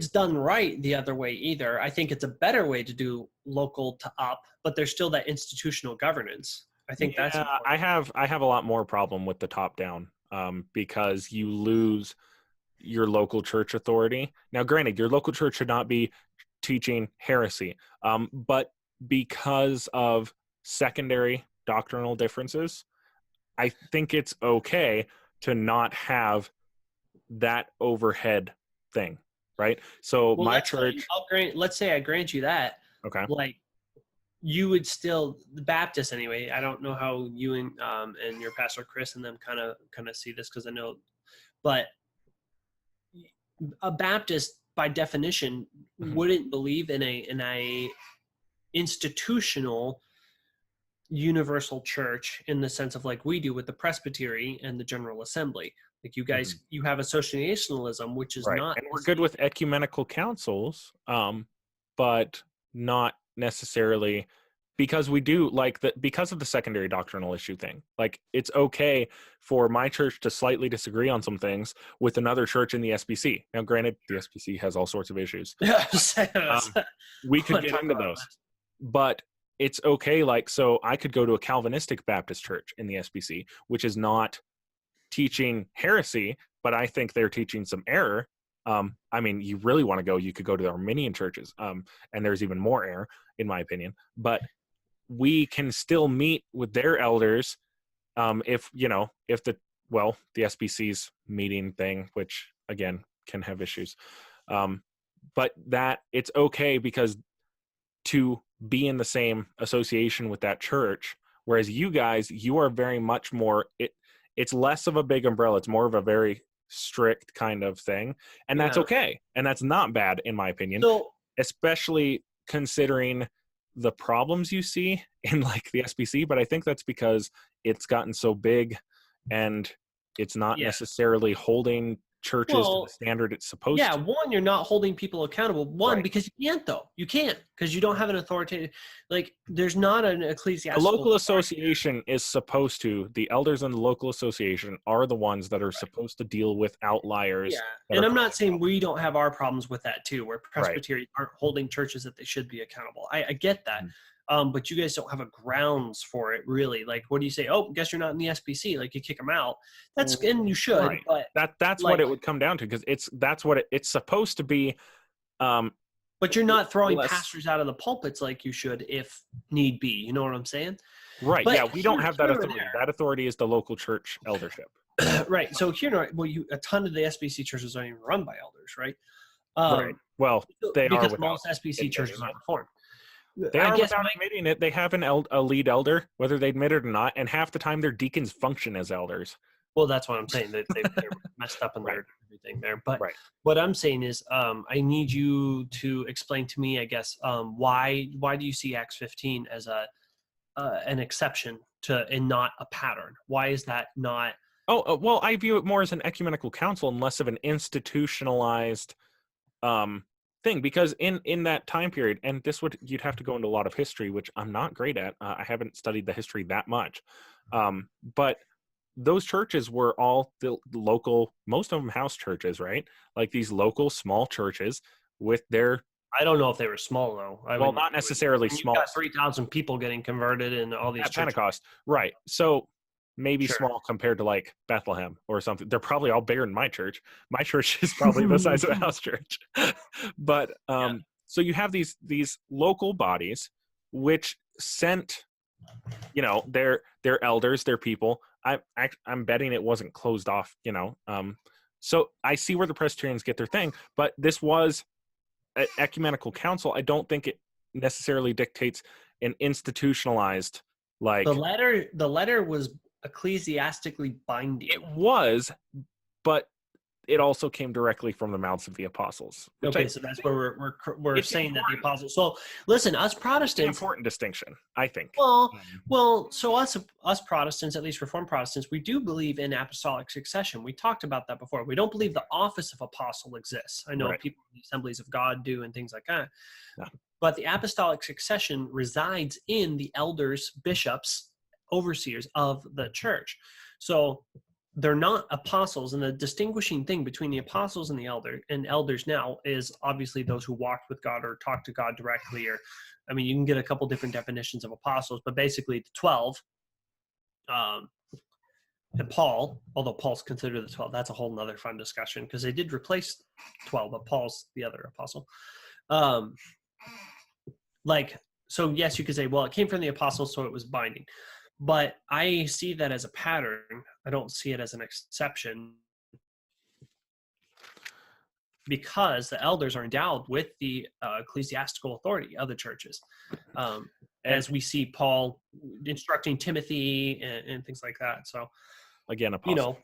Speaker 1: done right the other way either. I think it's a better way to do local to up, but there's still that institutional governance. I think that's important.
Speaker 3: I have a lot more problem with the top down, because you lose your local church authority. Now, granted, your local church should not be teaching heresy, but because of secondary doctrinal differences, I think it's okay to not have that overhead thing, right? So my church,
Speaker 1: let's say I grant you that.
Speaker 3: Okay.
Speaker 1: Like, you would still, the Baptists anyway. I don't know how you and your pastor Chris and them kind of see this, because I know, but a Baptist by definition wouldn't believe in a institutional universal church in the sense of like we do with the presbytery and the general assembly. Like you guys, you have associationalism, which is not.
Speaker 3: And we're good with ecumenical councils, but not necessarily, because we do because of the secondary doctrinal issue thing. Like, it's okay for my church to slightly disagree on some things with another church in the SBC. Now, granted, the SBC has all sorts of issues. We could get into those, but it's okay. Like, so I could go to a Calvinistic Baptist church in the SBC, which is not teaching heresy, but I think they're teaching some error. I mean, you really want to go, you could go to the Arminian churches, and there's even more error, in my opinion. But we can still meet with their elders, if the SBC's meeting thing, which again can have issues, but that it's okay, because to be in the same association with that church, whereas you guys, you are very much more, it's less of a big umbrella, it's more of a very strict kind of thing, and that's okay, and that's not bad in my opinion, especially considering the problems you see in like the SBC. But I think that's because it's gotten so big and it's not necessarily holding churches to the standard it's supposed to.
Speaker 1: One, you're not holding people accountable. Because you can't, though. You can't, because you don't have an authoritative, like, there's not an ecclesiastical.
Speaker 3: The local association is supposed to, the elders in the local association are the ones that are supposed to deal with outliers.
Speaker 1: And I'm not saying we don't have our problems with that too, where Presbyterians aren't holding churches that they should be accountable. I get that. But you guys don't have a grounds for it, really. Like, what do you say? Oh, guess you're not in the SBC. Like, you kick them out. And you should. But
Speaker 3: that's what it would come down to, because that's what it's supposed to be.
Speaker 1: But you're not throwing pastors out of the pulpits like you should, if need be. You know what I'm saying?
Speaker 3: Right. But we don't have that authority. That authority is the local church eldership.
Speaker 1: Right. So a ton of the SBC churches aren't even run by elders, right?
Speaker 3: Right. Well, they are,
Speaker 1: because most SBC churches aren't reformed.
Speaker 3: They are without admitting it. They have a lead elder, whether they admit it or not, and half the time their deacons function as elders.
Speaker 1: Well, that's what I'm saying. They're messed up in their everything there. But what I'm saying is, I need you to explain to me, I guess, why do you see Acts 15 as an exception to and not a pattern? Why is that not?
Speaker 3: Well, I view it more as an ecumenical council and less of an institutionalized thing, because in that time period, and you'd have to go into a lot of history, which I'm not great at. I haven't studied the history that much, but those churches were all the local, most of them house churches, right? Like these local small churches with their.
Speaker 1: I don't know if they were small though.
Speaker 3: Not necessarily small.
Speaker 1: You got 3,000 people getting converted in all these
Speaker 3: at Pentecost, right? So maybe small compared to like Bethlehem or something. They're probably all bigger than my church. My church is probably the size of a house church. But so you have these local bodies which sent, their elders, their people. I'm betting it wasn't closed off, So I see where the Presbyterians get their thing, but this was an ecumenical council. I don't think it necessarily dictates an institutionalized, like,
Speaker 1: the letter was ecclesiastically binding.
Speaker 3: It was, but it also came directly from the mouths of the apostles.
Speaker 1: Okay, so that's where we're saying important. That the apostles. So listen, us Protestants.
Speaker 3: It's an important distinction, I think.
Speaker 1: Well, so us Protestants, at least Reformed Protestants, we do believe in apostolic succession. We talked about that before. We don't believe the office of apostle exists. I know people in the Assemblies of God do and things like that. No. But the apostolic succession resides in the elders, bishops, overseers of the church. So they're not apostles, and the distinguishing thing between the apostles and the elders now is obviously those who walked with God or talked to God directly. Or, I mean, you can get a couple different definitions of apostles, but basically the 12, and Paul, although Paul's considered the 12, that's a whole nother fun discussion because they did replace 12, but Paul's the other apostle. So yes, you could say, well, it came from the apostles, so it was binding. But I see that as a pattern. I don't see it as an exception because the elders are endowed with the ecclesiastical authority of the churches. As we see Paul instructing Timothy and things like that. So
Speaker 3: again, apostle.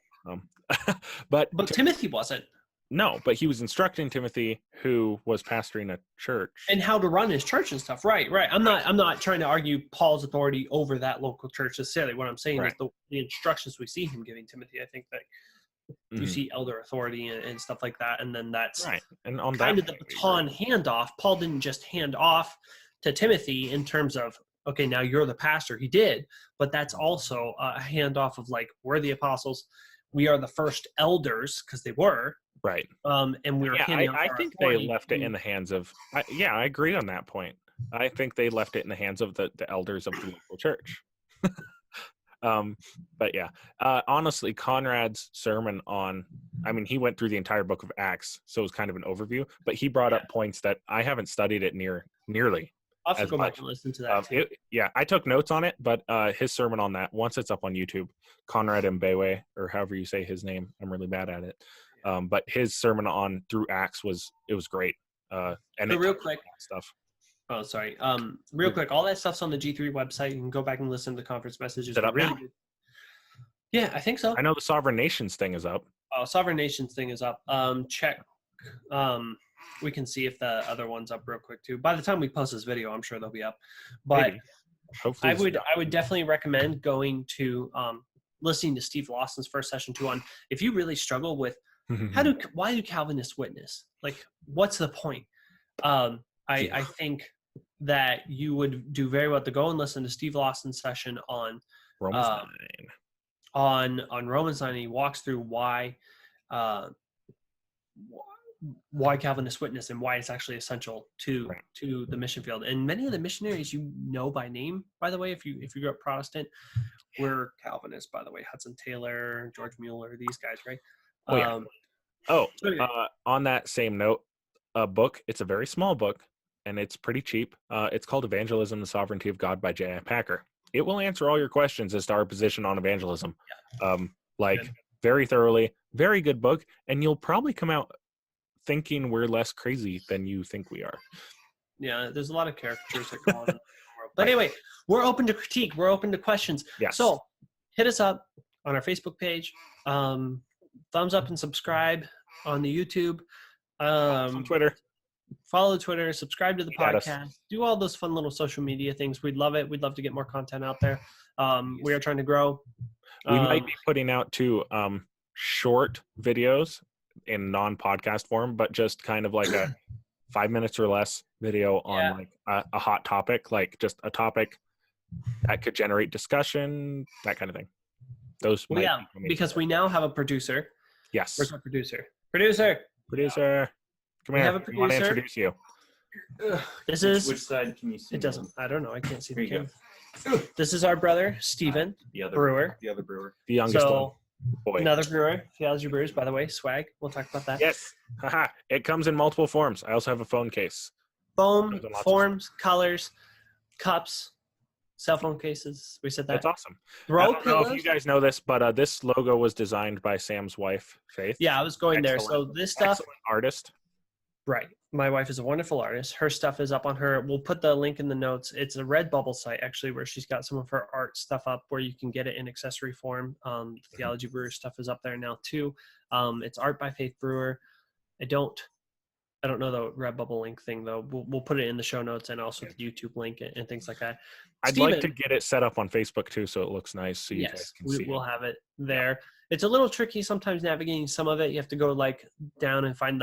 Speaker 3: But
Speaker 1: Timothy wasn't.
Speaker 3: No, but he was instructing Timothy, who was pastoring a church,
Speaker 1: and how to run his church and stuff. Right. I'm not trying to argue Paul's authority over that local church necessarily. What I'm saying is the instructions we see him giving Timothy. I think that you see elder authority and stuff like that, and then that's
Speaker 3: right. And on
Speaker 1: kind of the baton handoff. Paul didn't just hand off to Timothy in terms of, okay, now you're the pastor. He did, but that's also a handoff of like, we're the apostles. We are the first elders because they were.
Speaker 3: Right.
Speaker 1: And we were handing off
Speaker 3: I think they left it in the hands of, I agree on that point. I think they left it in the hands of the elders of the local church. But yeah, honestly, Conrad's sermon he went through the entire book of Acts, so it was kind of an overview, but he brought up points that I haven't studied it nearly.
Speaker 1: I'll have to go back and listen to that.
Speaker 3: I took notes on it, but his sermon on that, once it's up on YouTube, Conrad Mbewe, or however you say his name, I'm really bad at it. But his sermon on through Acts was great. And
Speaker 1: so real quick
Speaker 3: stuff.
Speaker 1: Oh, sorry. Real quick, all that stuff's on the G3 website. You can go back and listen to the conference messages.
Speaker 3: Is it up now?
Speaker 1: Yeah, I think so.
Speaker 3: I know the Sovereign Nations thing is up.
Speaker 1: Oh, Sovereign Nations thing is up. Check. We can see if the other one's up real quick too. By the time we post this video, I'm sure they'll be up. But
Speaker 3: hopefully
Speaker 1: I would definitely recommend going to listening to Steve Lawson's first session too on if you really struggle with why do Calvinists witness? Like, what's the point? I think that you would do very well to go and listen to Steve Lawson's session on
Speaker 3: Romans
Speaker 1: 9. On Romans 9, and he walks through why Calvinists witness and why it's actually essential to the mission field. And many of the missionaries you know by name, by the way, if you grew up Protestant, were Calvinists, by the way. Hudson Taylor, George Mueller, these guys, right?
Speaker 3: On that same note, a book, it's a very small book and it's pretty cheap. It's called Evangelism, the Sovereignty of God by J.I. Packer. It will answer all your questions as to our position on evangelism. Very thoroughly, very good book. And you'll probably come out thinking we're less crazy than you think we are.
Speaker 1: Yeah, there's a lot of caricatures that go on in the world. But anyway, we're open to critique. We're open to questions.
Speaker 3: Yes.
Speaker 1: So hit us up on our Facebook page. Thumbs up and subscribe on the YouTube.
Speaker 3: On Twitter.
Speaker 1: Follow Twitter. Subscribe to the podcast. Do all those fun little social media things. We'd love it. We'd love to get more content out there. We are trying to grow.
Speaker 3: We might be putting out two short videos in non-podcast form, but just kind of like a 5 minutes or less video on like a hot topic, like just a topic that could generate discussion, that kind of thing. Those
Speaker 1: because we now have a producer.
Speaker 3: Yes.
Speaker 1: Where's our producer? Producer.
Speaker 3: Come here.
Speaker 1: Have a producer.
Speaker 3: I want to introduce you.
Speaker 1: This is
Speaker 2: which side can you see?
Speaker 1: It doesn't. I don't know. I can't see the camera. This is our brother, Steven, brewer.
Speaker 2: The other brewer.
Speaker 3: The youngest one. Boy.
Speaker 1: Another brewer. Theology Brewers, by the way. Swag. We'll talk about that.
Speaker 3: Yes. It comes in multiple forms. I also have a phone case.
Speaker 1: Foam, forms, colors, cups, cell phone cases. We said that.
Speaker 3: That's awesome.
Speaker 1: I don't
Speaker 3: know if you guys know this, but this logo was designed by Sam's wife, Faith.
Speaker 1: Yeah, I was going there. So this stuff.
Speaker 3: Excellent artist.
Speaker 1: Right. My wife is a wonderful artist. Her stuff is up on her. We'll put the link in the notes. It's a Redbubble site, actually, where she's got some of her art stuff up where you can get it in accessory form. Theology Brewer stuff is up there now, too. It's art by Faith Brewer. I don't know the Redbubble link thing, though. We'll put it in the show notes and also the YouTube link and things like that.
Speaker 3: I'd like to get it set up on Facebook, too, so it looks nice so you guys can see it.
Speaker 1: We'll have it there. Yeah. It's a little tricky sometimes navigating some of it. You have to go like down and find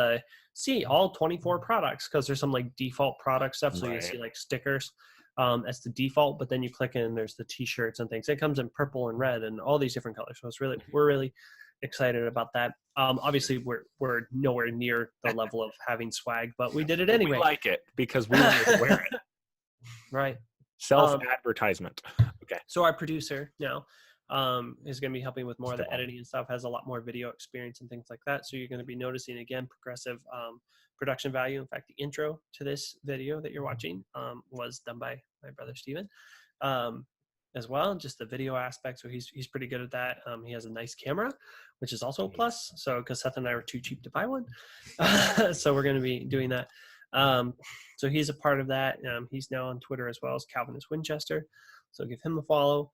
Speaker 1: all 24 products because there's some like default product stuff. So you see like stickers as the default, but then you click in and there's the t-shirts and things. It comes in purple and red and all these different colors. So we're really excited about that. Obviously we're nowhere near the level of having swag, but we did it anyway.
Speaker 3: We like it because we wear it.
Speaker 1: Right.
Speaker 3: Self-advertisement. Okay.
Speaker 1: So our producer now is going to be helping with more of the editing and stuff, has a lot more video experience and things like that. So you're going to be noticing, again, progressive production value. In fact, the intro to this video that you're watching was done by my brother, Steven, as well, just the video aspect. So he's pretty good at that. He has a nice camera, which is also a plus. So because Seth and I were too cheap to buy one. So we're going to be doing that. So he's a part of that. He's now on Twitter as well as Calvinist Winchester. So give him a follow.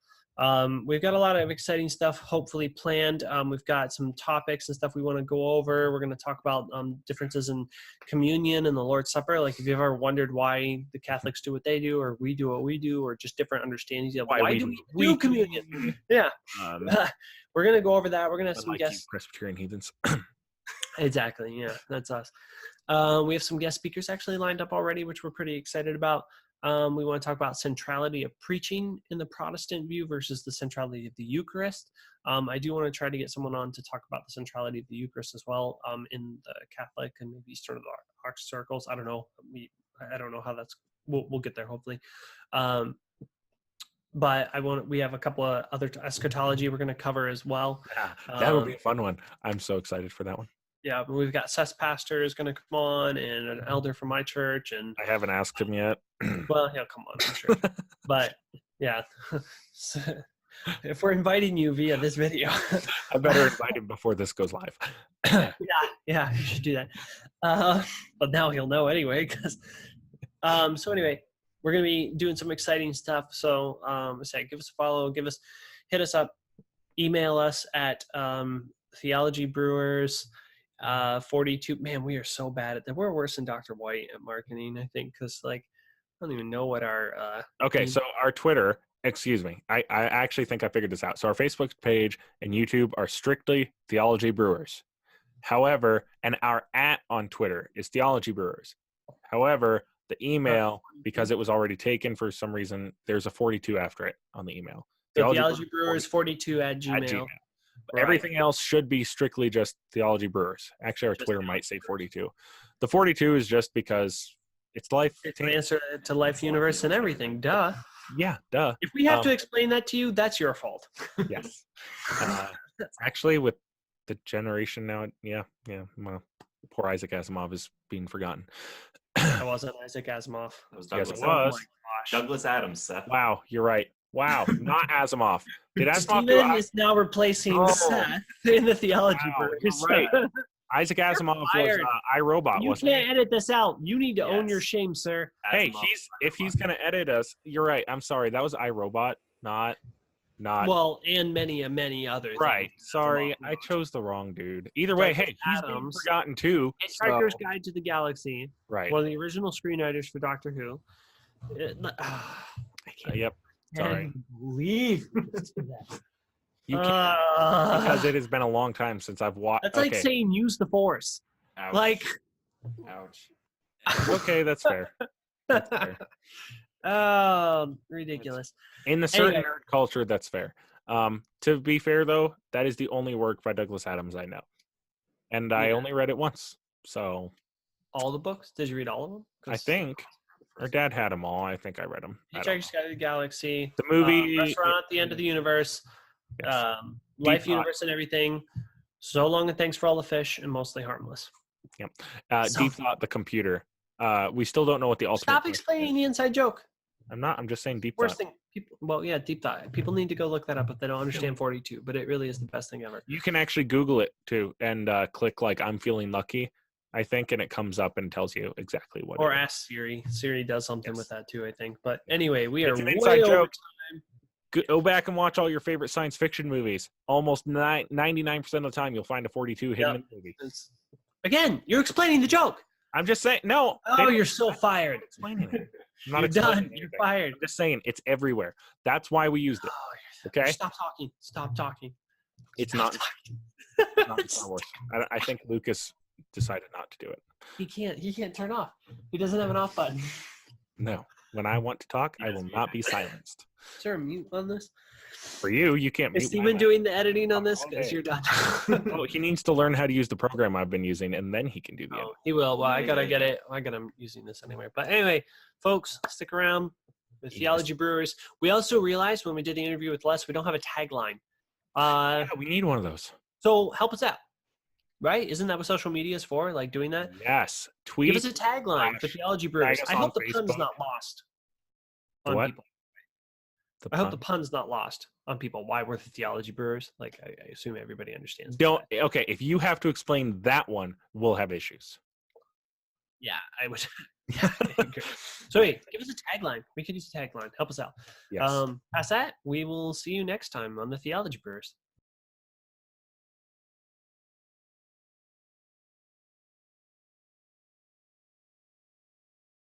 Speaker 1: We've got a lot of exciting stuff hopefully planned. We've got some topics and stuff we want to go over. We're going to talk about differences in communion and the Lord's Supper. Like if you've ever wondered why the Catholics do what they do or we do what we do or just different understandings of why do we do communion. Yeah. We're going to go over that. We're going to have some guests.
Speaker 3: Presbyterian heathens.
Speaker 1: Exactly. Yeah, that's us. We have some guest speakers actually lined up already, which we're pretty excited about. We want to talk about centrality of preaching in the Protestant view versus the centrality of the Eucharist. I do want to try to get someone on to talk about the centrality of the Eucharist as well in the Catholic and maybe Eastern Orthodox circles. I don't know. I don't know how that's. We'll get there hopefully. But we have a couple of other eschatology we're going to cover as well.
Speaker 3: Yeah, that would be a fun one. I'm so excited for that one.
Speaker 1: Yeah, but we've got Seth's pastor is going to come on and an elder from my church. And
Speaker 3: I haven't asked him yet.
Speaker 1: Well, he'll come on, I'm sure. But yeah, so, if we're inviting you via this video.
Speaker 3: I better invite him before this goes live.
Speaker 1: Yeah, you should do that. But now he'll know anyway. So anyway, we're going to be doing some exciting stuff. So give us a follow, hit us up, email us at Theology Brewers 42. Man, we are so bad at that. We're worse than Dr. White at marketing, I think, because I don't even know what our
Speaker 3: okay, so our Twitter, excuse me, I actually think I figured this out. So our Facebook page and YouTube are strictly Theology Brewers. However, and our @ on Twitter is Theology Brewers. However, the email, because it was already taken for some reason, there's a 42 after it on the email.
Speaker 1: So Theology Brewers 42 at Gmail.
Speaker 3: Right. Everything else should be strictly just Theology Brewers. Actually, our Twitter might say 42. The 42 is just because it's life.
Speaker 1: It's an answer to life, universe, and everything. Duh.
Speaker 3: Yeah, duh.
Speaker 1: If we have to explain that to you, that's your fault.
Speaker 3: Yes. Actually, with the generation now, yeah. Well, poor Isaac Asimov is being forgotten.
Speaker 1: That wasn't Isaac Asimov.
Speaker 4: It was Douglas.
Speaker 3: Yes, it was.
Speaker 4: Douglas Adams, Seth.
Speaker 3: Wow, you're right. Wow, not Asimov. Did Asimov
Speaker 1: Steven is now replacing Seth in the Theology Brewers.
Speaker 3: Right. Isaac Asimov was iRobot.
Speaker 1: You can't edit this out. You need to own your shame, sir.
Speaker 3: Hey, if he's gonna edit us, you're right. I'm sorry. That was iRobot, not.
Speaker 1: Well, and many others.
Speaker 3: Right. Sorry, I chose the wrong dude. Either way, hey, he's been forgotten too.
Speaker 1: Hitchhiker's Guide to the Galaxy.
Speaker 3: Right.
Speaker 1: One of the original screenwriters for Doctor Who.
Speaker 3: I can't. Yep. Sorry.
Speaker 1: Believe that.
Speaker 3: You can't because it has been a long time since I've watched.
Speaker 1: That's like saying use the Force.
Speaker 4: Ouch.
Speaker 1: Ouch.
Speaker 3: Okay, that's fair. That's fair.
Speaker 1: Ridiculous.
Speaker 3: In the certain nerd culture, that's fair. To be fair, though, that is the only work by Douglas Adams I know, and I only read it once. So,
Speaker 1: all the books? Did you read all of them?
Speaker 3: I think our dad had them all. I think I read them.
Speaker 1: Hitchhiker's Guide to the Galaxy.
Speaker 3: The movie.
Speaker 1: Restaurant at the End of the Universe. Yes. Life,
Speaker 3: Deep
Speaker 1: Universe, and Everything. So Long and Thanks for All the Fish, and Mostly Harmless.
Speaker 3: Yep. Deep Thought, the computer. We still don't know what the ultimate.
Speaker 1: Stop explaining the inside joke.
Speaker 3: I'm not. I'm just saying Deep
Speaker 1: Worst
Speaker 3: Thought.
Speaker 1: thing. Deep Thought. People need to go look that up if they don't understand 42, but it really is the best thing ever.
Speaker 3: You can actually Google it too and click I'm feeling lucky. I think, and it comes up and tells you exactly what.
Speaker 1: Or ask Siri. Siri does something with that too, I think. But anyway, we are
Speaker 3: It's an
Speaker 1: way
Speaker 3: inside
Speaker 1: over
Speaker 3: joke.
Speaker 1: time.
Speaker 3: Go back and watch all your favorite science fiction movies. Almost 99% of the time, you'll find a 42 hidden in the movie.
Speaker 1: Again, you're explaining the joke.
Speaker 3: I'm just saying. No.
Speaker 1: Oh, you're so fired.
Speaker 3: Explaining it. I'm not
Speaker 1: You're
Speaker 3: explaining
Speaker 1: done.
Speaker 3: anything.
Speaker 1: You're fired.
Speaker 3: I'm just saying it's everywhere. That's why we used it. Okay.
Speaker 1: Stop talking. Stop talking.
Speaker 3: It's not in Star Wars. I think Lucas decided not to do it.
Speaker 1: He can't turn off. He doesn't have an off button.
Speaker 3: No. When I want to talk, I will not be silenced.
Speaker 1: Is there a mute on this?
Speaker 3: For you can't mute.
Speaker 1: Is Steven doing the editing on this? Because you're done.
Speaker 3: Oh, he needs to learn how to use the program I've been using, and then he can do the editing.
Speaker 1: He will. Well, I gotta get it. I got him using this anyway. But anyway, folks, stick around with Theology Brewers. We also realized when we did the interview with Les, we don't have a tagline.
Speaker 3: Yeah, we need one of those.
Speaker 1: So help us out. Right? Isn't that what social media is for? Like doing that?
Speaker 3: Yes. Tweet.
Speaker 1: Give us a tagline for Theology Brewers. I hope the pun's
Speaker 3: Facebook.
Speaker 1: not lost
Speaker 3: The
Speaker 1: on
Speaker 3: what?
Speaker 1: people. I hope the pun's not lost on people. Why we're the Theology Brewers? Like I assume everybody understands.
Speaker 3: Okay, if you have to explain that one, we'll have issues.
Speaker 1: Yeah, I would. Yeah, I agree. So hey, give us a tagline. We could use a tagline. Help us out.
Speaker 3: Yes.
Speaker 1: Past that, we will see you next time on the Theology Brewers.